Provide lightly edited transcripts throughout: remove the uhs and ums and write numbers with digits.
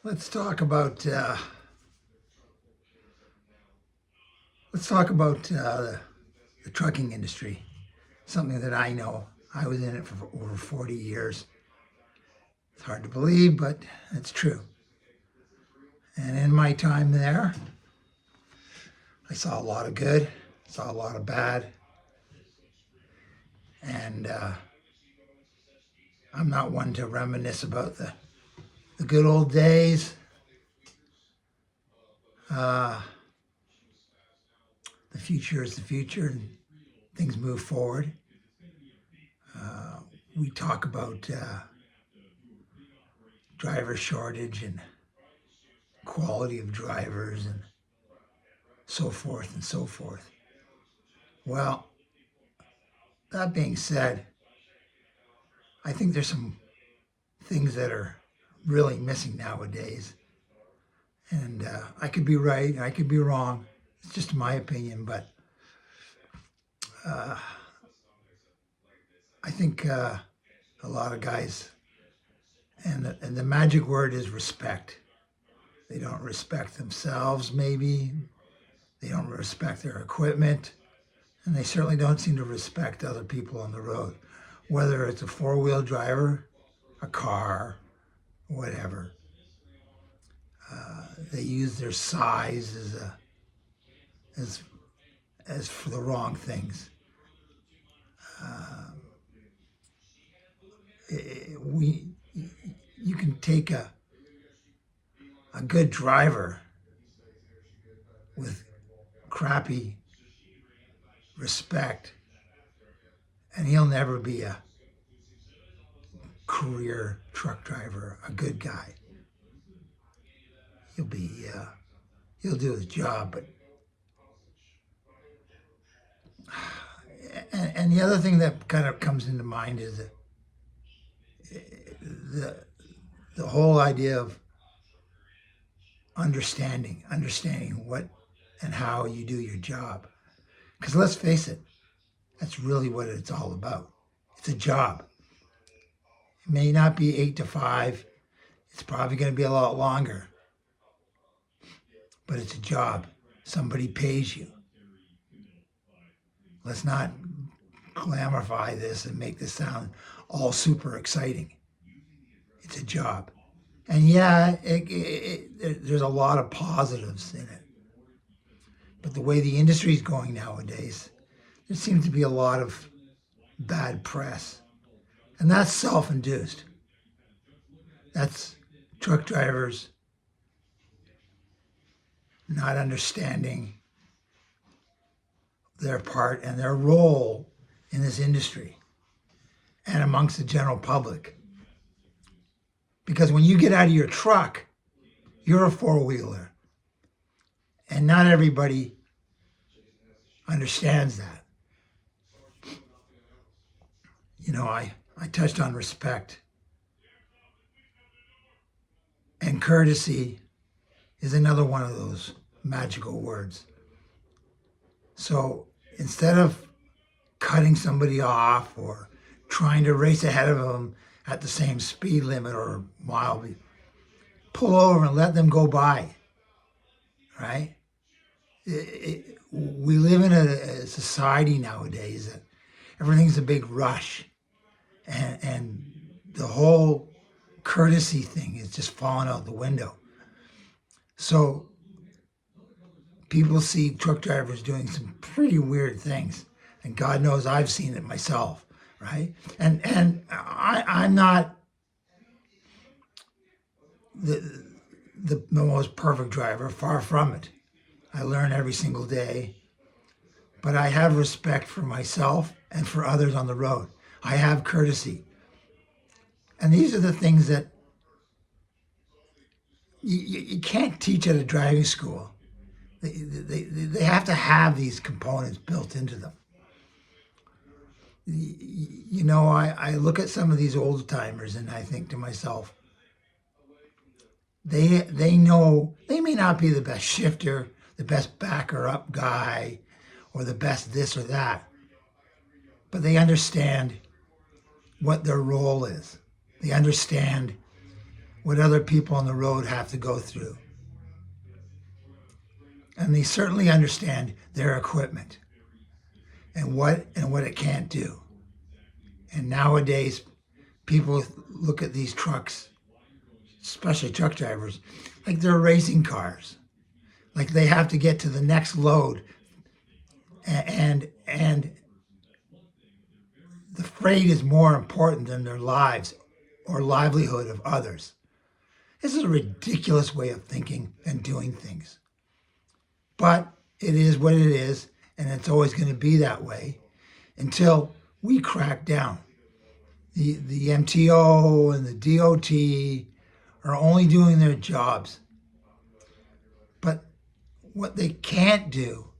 Let's talk about the trucking industry. Something that I know. I was in it for over 40 years. It's hard to believe, but it's true. And in my time there, I saw a lot of good, saw a lot of bad, and I'm not one to reminisce about the good old days. Uh, the future is the future, and things move forward. Uh, we talk about driver shortage and quality of drivers and so forth and so forth. Well, that being said, I think there's some things that are really missing nowadays. And I could be right, I could be wrong. It's just my opinion, but uh, I think a lot of guys, and the magic word is respect. They don't respect themselves, maybe. They don't respect their equipment. And they certainly don't seem to respect other people on the road, whether it's a four-wheel driver, a car, whatever. They use their size as as for the wrong things. We You can take a good driver with crappy respect, and he'll never be a career truck driver, a good guy. He'll be he'll do his job, but and the other thing that kind of comes into mind is that the the whole idea of understanding what and how you do your job. Because let's face it, that's really what it's all about. It's a job. It may not be 8 to 5. It's probably going to be a lot longer, but it's a job. Somebody pays you. Let's not glamorify this and make this sound all super exciting. It's a job. And yeah, there's a lot of positives in it. But the way the industry is going nowadays, there seems to be a lot of bad press. And that's self-induced. That's truck drivers not understanding their part and their role in this industry and amongst the general public. Because when you get out of your truck, you're a four-wheeler. And not everybody understands that. You know, I touched on respect. And courtesy is another one of those magical words. So instead of cutting somebody off or trying to race ahead of them at the same speed limit or mile, pull over and let them go by, right? We live in a society nowadays that everything's a big rush, and the whole courtesy thing is just falling out the window. So people see truck drivers doing some pretty weird things, and God knows I've seen it myself, right? And I'm not the most perfect driver, far from it. I learn every single day, but I have respect for myself and for others on the road. I have courtesy. And these are the things that you can't teach at a driving school. They have to have these components built into them. You know, I look at some of these old timers and I think to myself, they know they may not be the best shifter, the best backer up guy, or the best this or that, but they understand what their role is. They understand what other people on the road have to go through. And they certainly understand their equipment and what it can't do. And nowadays, people look at these trucks, especially truck drivers, like they're racing cars. Like they have to get to the next load, and the freight is more important than their lives or livelihood of others. This is a ridiculous way of thinking and doing things. But it is what it is, and it's always going to be that way until we crack down. The MTO and the DOT are only doing their jobs. But what they can't do,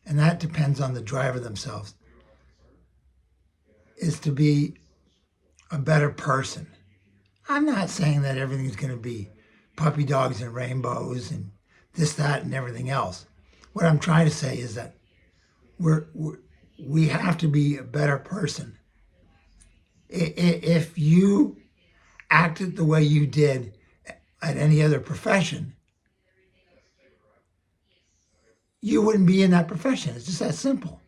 and that depends on the driver themselves, is to be a better person. I'm not saying that everything's going to be puppy dogs and rainbows and this, that, and everything else. What I'm trying to say is that we have to be a better person. If you acted the way you did at any other profession, you wouldn't be in that profession. It's just that simple.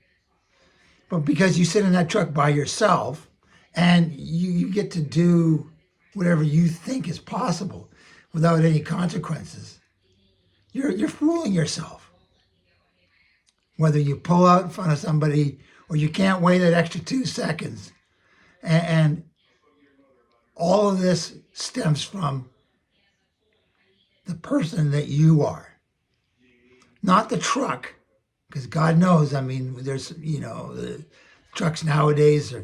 But because you sit in that truck by yourself and you get to do whatever you think is possible without any consequences, you're fooling yourself. Whether you pull out in front of somebody or you can't wait that extra 2 seconds. And all of this stems from the person that you are, not the truck. Because God knows, I mean, there's, the trucks nowadays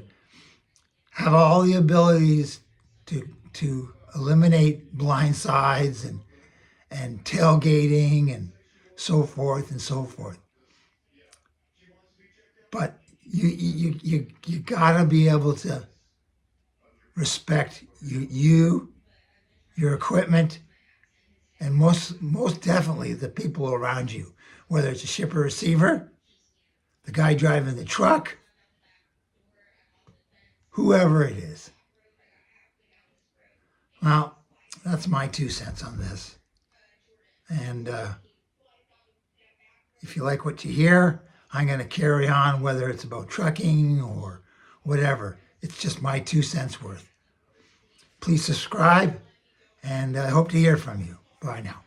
have all the abilities to eliminate blind sides and tailgating and so forth and so forth. But you gotta be able to respect your equipment, and most definitely the people around you, whether it's a shipper receiver, the guy driving the truck, whoever it is. Well, that's my 2 cents on this. And if you like what you hear, I'm going to carry on, whether it's about trucking or whatever. It's just my 2 cents worth. Please subscribe, and I hope to hear from you. Bye now.